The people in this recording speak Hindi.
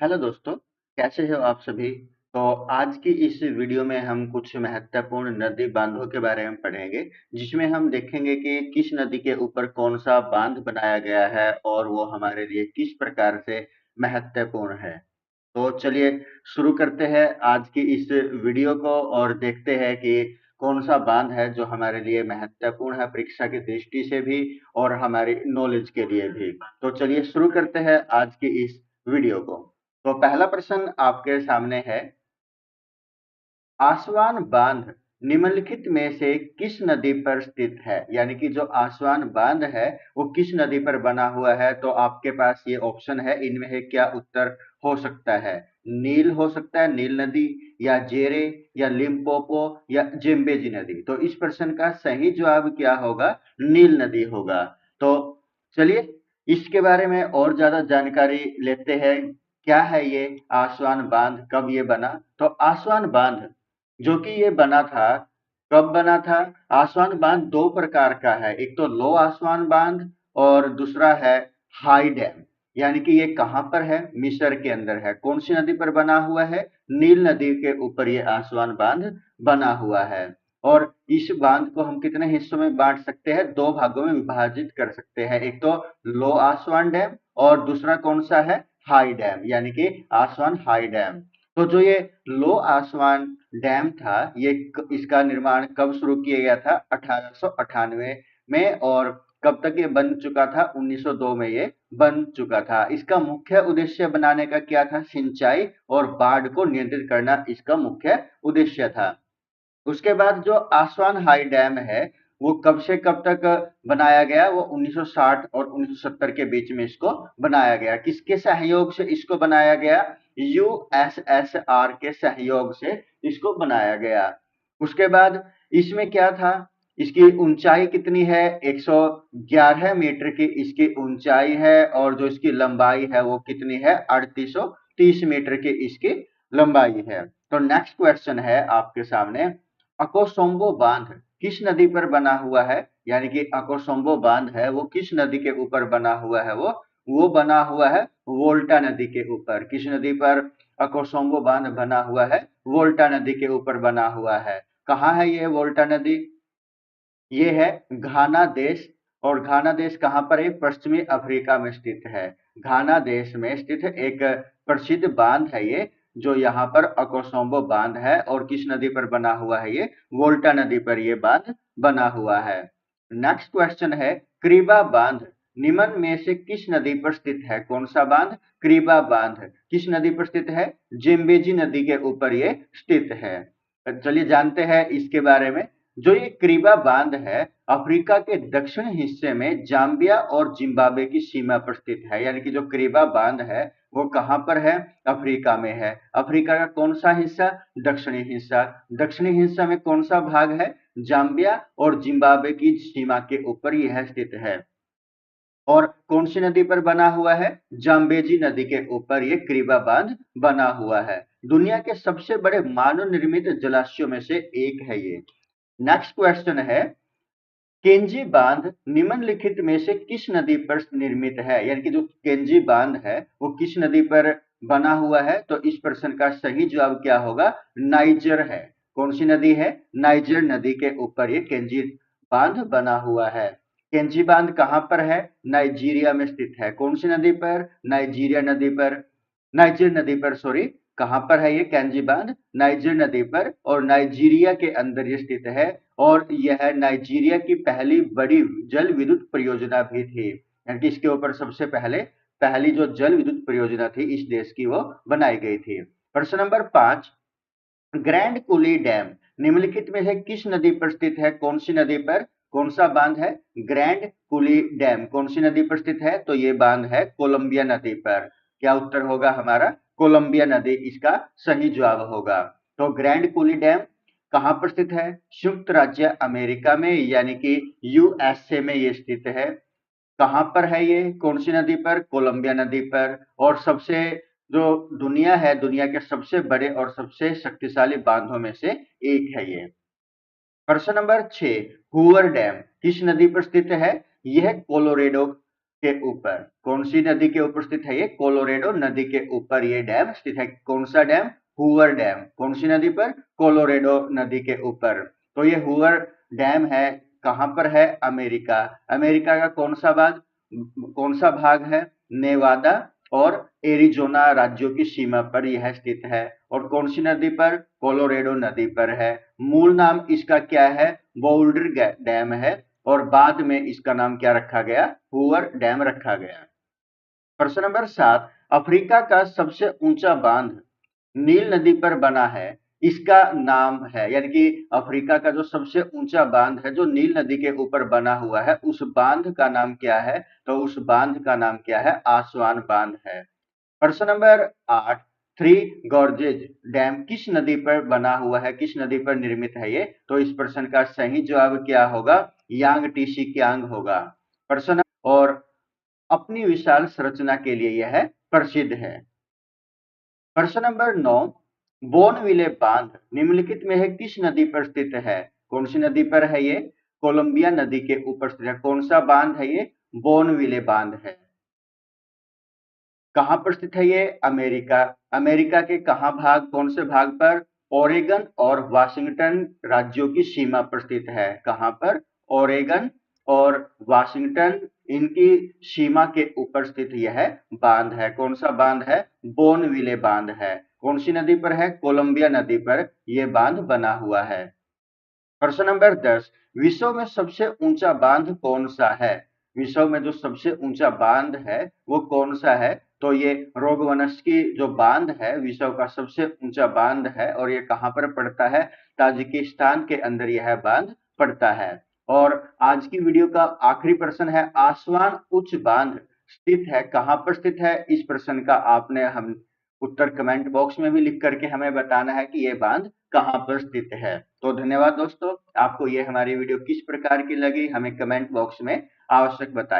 हेलो दोस्तों, कैसे हो आप सभी। तो आज की इस वीडियो में हम कुछ महत्वपूर्ण नदी बांधों के बारे में पढ़ेंगे, जिसमें हम देखेंगे कि किस नदी के ऊपर कौन सा बांध बनाया गया है और वो हमारे लिए किस प्रकार से महत्वपूर्ण है। तो चलिए शुरू करते हैं आज की इस वीडियो को और देखते हैं कि कौन सा बांध है जो हमारे लिए महत्वपूर्ण है परीक्षा की दृष्टि से भी और हमारी नॉलेज के लिए भी। तो चलिए शुरू करते हैं आज की इस वीडियो को। तो पहला प्रश्न आपके सामने है, आसवान बांध निम्नलिखित में से किस नदी पर स्थित है। यानी कि जो आसवान बांध है वो किस नदी पर बना हुआ है। तो आपके पास ये ऑप्शन है, इनमें से क्या उत्तर हो सकता है। नील हो सकता है, नील नदी, या जेरे, या लिम्पोपो, या जेम्बेजी नदी। तो इस प्रश्न का सही जवाब क्या होगा, नील नदी होगा। तो चलिए इसके बारे में और ज्यादा जानकारी लेते हैं। क्या है ये आसवान बांध, कब ये बना। तो आसवान बांध जो कि ये बना था, कब बना था। आसवान बांध दो प्रकार का है, एक तो लो आसवान बांध और दूसरा है हाई डैम। यानी कि ये कहां पर है, मिस्र के अंदर है। कौन सी नदी पर बना हुआ है, नील नदी के ऊपर ये आसवान बांध बना हुआ है। और इस बांध को हम कितने हिस्सों में बांट सकते हैं, दो भागों में विभाजित कर सकते हैं। एक तो लो आसवान डैम और दूसरा कौन सा है, हाई डैम, यानी कि आसवान हाई डैम। तो जो ये लो आसवान डैम था, ये इसका निर्माण कब शुरू किया गया था, 1898 में। और कब तक ये बन चुका था, 1902 में ये बन चुका था। इसका मुख्य उद्देश्य बनाने का क्या था, सिंचाई और बाढ़ को नियंत्रित करना इसका मुख्य उद्देश्य था। उसके बाद जो आसवान हाई डैम है, वो कब से कब तक बनाया गया, वो 1960 और 1970 के बीच में इसको बनाया गया। किसके सहयोग से इसको बनाया गया, यूएसएसआर के सहयोग से इसको बनाया गया। उसके बाद इसमें क्या था, इसकी ऊंचाई कितनी है, 111 मीटर की इसकी ऊंचाई है। और जो इसकी लंबाई है वो कितनी है, 3830 मीटर की इसकी लंबाई है। तो नेक्स्ट क्वेश्चन है आपके सामने, अकोसोम्बो बांध किस नदी पर बना हुआ है। यानी कि अकोसोम्बो बांध है वो किस नदी के ऊपर बना हुआ है, वो बना हुआ है वोल्टा नदी के ऊपर। किस नदी पर अकोसोम्बो बांध बना हुआ है, वोल्टा नदी के ऊपर बना हुआ है। कहाँ है ये वोल्टा नदी, ये है घाना देश। और घाना देश कहाँ पर है, पश्चिमी अफ्रीका में स्थित है। घाना देश में स्थित एक प्रसिद्ध बांध है ये, जो यहाँ पर अकोसोम्बो बांध है। और किस नदी पर बना हुआ है ये, वोल्टा नदी पर ये बांध बना हुआ है। नेक्स्ट क्वेश्चन है, क्रीबा बांध निम्न में से किस नदी पर स्थित है। कौन सा बांध, क्रीबा बांध किस नदी पर स्थित है, जिम्बेजी नदी के ऊपर ये स्थित है। चलिए जानते हैं इसके बारे में। जो ये क्रीबा बांध है, अफ्रीका के दक्षिण हिस्से में जाम्बिया और जिम्बाब्वे की सीमा पर स्थित है। यानी कि जो क्रीबा बांध है वो कहाँ पर है, अफ्रीका में है। अफ्रीका का कौन सा हिस्सा, दक्षिणी हिस्सा। दक्षिणी हिस्सा में कौन सा भाग है, जाम्बिया और जिम्बाब्वे की सीमा के ऊपर यह स्थित है। और कौन सी नदी पर बना हुआ है, जाम्बेजी नदी के ऊपर ये क्रीबा बांध बना हुआ है। दुनिया के सबसे बड़े मानव निर्मित जलाशयों में से एक है ये। नेक्स्ट क्वेश्चन है, केंजी बांध निम्नलिखित में से किस नदी पर निर्मित है। यानी कि जो केंजी बांध है वो किस नदी पर बना हुआ है। तो इस प्रश्न का सही जवाब क्या होगा, नाइजर है। कौन सी नदी है, नाइजर नदी के ऊपर ये केंजी बांध बना हुआ है। केंजी बांध कहाँ पर है, नाइजीरिया में स्थित है। कौन सी नदी पर, नाइजीरिया नदी पर, नाइजर नदी पर, सॉरी। कहां पर है ये केंजी बांध, नाइजर नदी पर, और नाइजीरिया के अंदर ये स्थित है। और यह नाइजीरिया की पहली बड़ी जल विद्युत परियोजना भी थी। यानी कि इसके ऊपर सबसे पहले पहली जो जल विद्युत परियोजना थी इस देश की वो बनाई गई थी। प्रश्न नंबर 5, ग्रैंड कुली डैम निम्नलिखित में से किस नदी पर स्थित है। कौन सी नदी पर, कौन सा बांध है, ग्रैंड कुली डैम कौन सी नदी पर स्थित है। तो ये बांध है कोलंबिया नदी पर। क्या उत्तर होगा हमारा, कोलंबिया नदी इसका सही जवाब होगा। तो ग्रैंड कुली डैम कहां पर स्थित है, संयुक्त राज्य अमेरिका में, यानी कि यूएसए में ये स्थित है। कहां पर है ये, कौन सी नदी पर, कोलंबिया नदी पर। और सबसे जो दुनिया है, दुनिया के सबसे बड़े और सबसे शक्तिशाली बांधों में से एक है ये। प्रश्न नंबर 6, हुवर डैम किस नदी पर स्थित है। यह कोलोरेडो के ऊपर। कौन सी नदी के ऊपर स्थित है ये? कोलोरेडो नदी के ऊपर ये डैम स्थित है। कौन सा डैम? Hoover dam. कौन सी नदी पर? कोलोरेडो नदी के ऊपर। तो ये हूवर डैम है, कहां पर है? अमेरिका। अमेरिका का कौन सा भाग है? नेवादा और एरिजोना राज्यों की सीमा पर यह स्थित है। और कौन सी नदी पर? कोलोरेडो नदी पर है। मूल नाम इसका क्या है? बोल्डर डैम है, और बाद में इसका नाम क्या रखा गया? हूवर डैम रखा गया। प्रश्न नंबर 7, अफ्रीका का सबसे ऊंचा बांध नील नदी पर बना है, इसका नाम है, यानी कि अफ्रीका का जो सबसे ऊंचा बांध है जो नील नदी के ऊपर बना हुआ है, उस बांध का नाम क्या है? तो उस बांध का नाम क्या है? आसवान बांध है। प्रश्न नंबर 8, थ्री गॉर्जेज डैम किस नदी पर बना हुआ है? किस नदी पर निर्मित है ये? तो इस प्रश्न का सही जवाब क्या होगा? यांग टीसी क्यांग होगा। प्रश्न और अपनी विशाल संरचना के लिए यह प्रसिद्ध है। प्रश्न नंबर 9, बोनविले बांध निम्नलिखित में है किस नदी पर स्थित है? कौन सी नदी पर है ये? कोलंबिया नदी के ऊपर स्थित है। कौन सा बांध है ये? बोनविले बांध है। कहां पर स्थित है ये? अमेरिका। अमेरिका के कौन से भाग पर? ओरेगन और वाशिंगटन राज्यों की सीमा पर स्थित है। कहां पर? ओरेगन और वाशिंगटन, इनकी सीमा के ऊपर स्थित यह बांध है। कौन सा बांध है? बोनविले बांध है। कौन सी नदी पर है? कोलंबिया नदी पर यह बांध बना हुआ है। प्रश्न नंबर 10, विश्व में सबसे ऊंचा बांध कौन सा है? विश्व में जो सबसे ऊंचा बांध है वो कौन सा है? तो ये रोगवनस्की जो बांध है विश्व का सबसे ऊंचा बांध है, और ये कहां पर पड़ता है? ताजिकिस्तान के अंदर यह बांध पड़ता है। और आज की वीडियो का आखिरी प्रश्न है, आसवान उच्च बांध स्थित है कहां पर स्थित है? इस प्रश्न का आपने हम उत्तर कमेंट बॉक्स में भी लिख करके हमें बताना है कि ये बांध कहां पर स्थित है। तो धन्यवाद दोस्तों, आपको ये हमारी वीडियो किस प्रकार की लगी हमें कमेंट बॉक्स में आवश्यक बताएं।